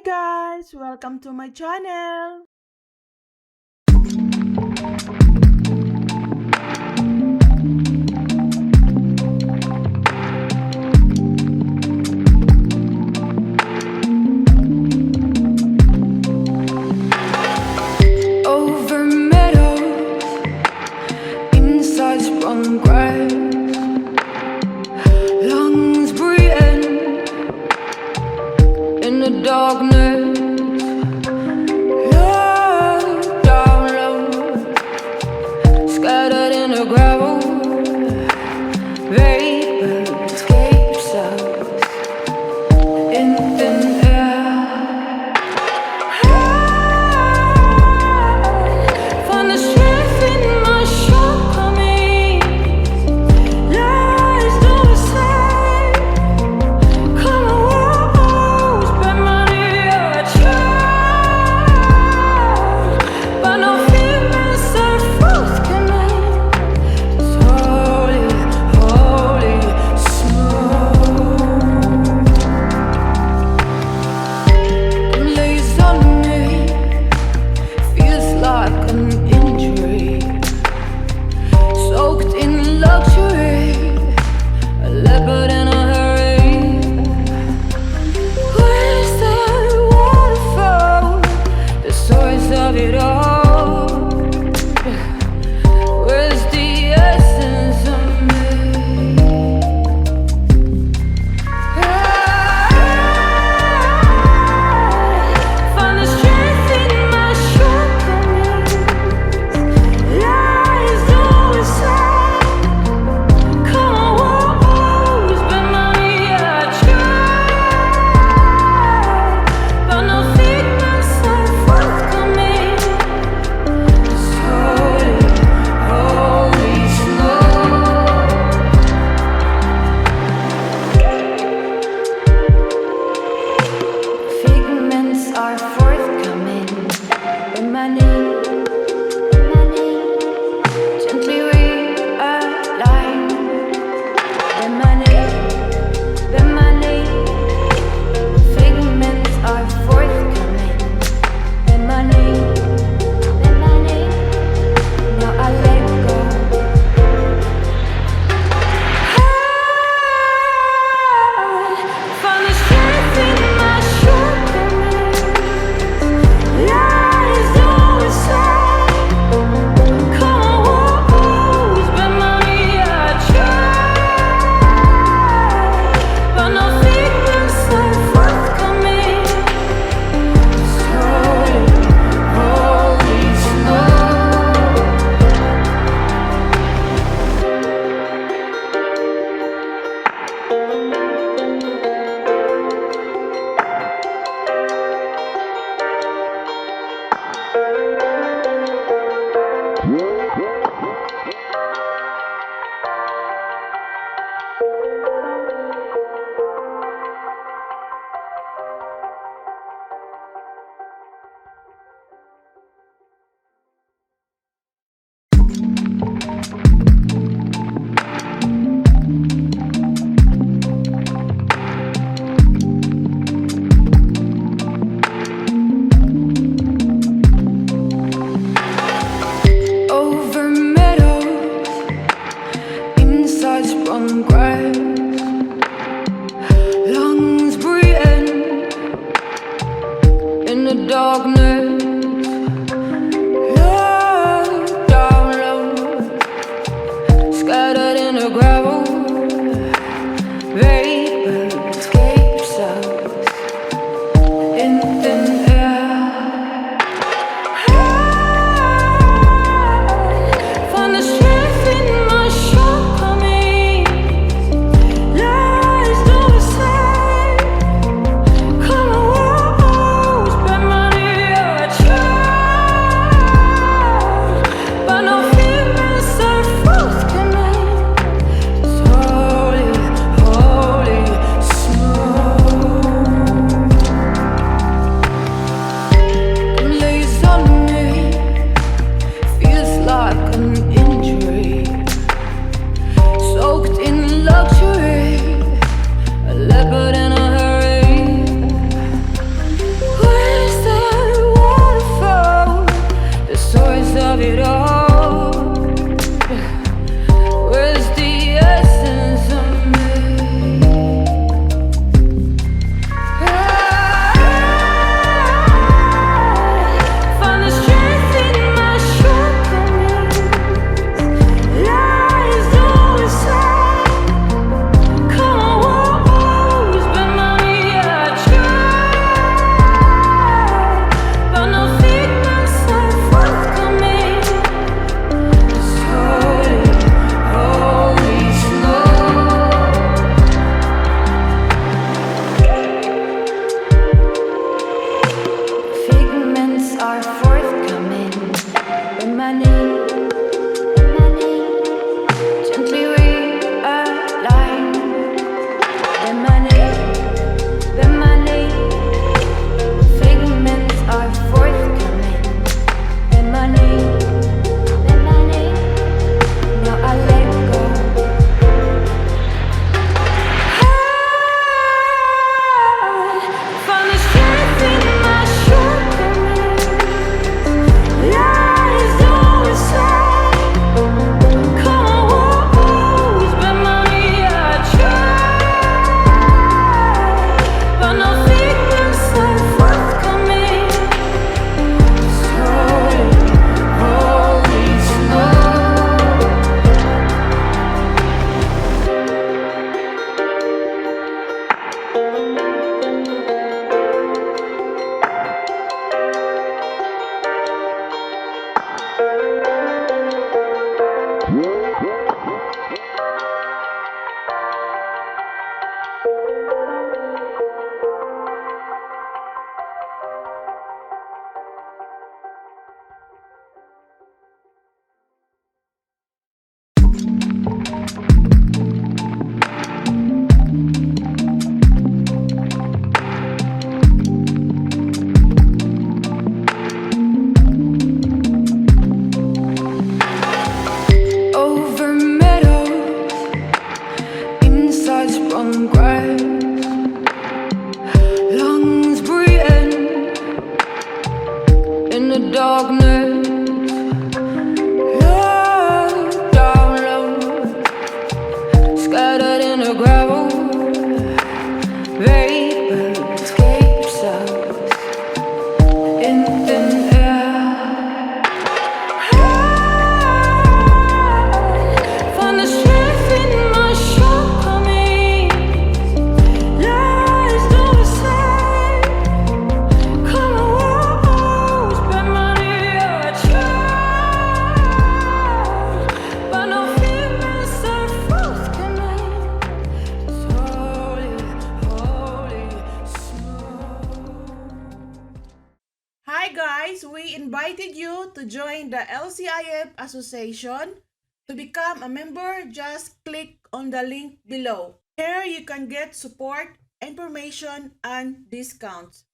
guys! Welcome to my channel! Over meadows, inside sprung grass, lungs breathing in the darkness. Look down low, scattered in the gravel. Vapor escapes us in thin air. Find the strength in my shortcomings. Lies don't decide. Come on, spend money I try, but no feelings are forthcoming. It's holy, holy smoke. It lays on me, feels like an injury, soaked in luxury, a leopard in a hurry. Where's the waterfall, the source of it all? Where's the essence of me? Find the strength in my shortcomings. Lies don't decide. Come on, spend money I try, but no feelings are forthcoming. It's holy, holy smoke. Figments are forthcoming. In my name, gently realign. In my name, figments are forthcoming. In my name, now I let go. Find the strength in my shortcomings. Lies don't decide. Come on, spend money I try, but no feelings are forthcoming. It's holy, holy smoke. Over meadows, inside sprung grass, lungs breathing in the darkness. Look down low, scattered in the gravel. Vapor escapes us in thin air. Find the strength in my shortcomings. Lies don't decide. Come on, spend money I try, but no feelings are forthcoming. It's holy, holy sprung grass, lungs breathing in the darkness. Love down low, scattered in the gravel. Vapor escapes us in thin air. Find the strength in my shortcomings. Lies don't say. Come on, spend money I try, but no feelings and fruits can make this holy, holy smoke. Hi guys, we invited you to join the LCIF Association. To become a member, just click on the link below. Here you can get support, information, and discounts.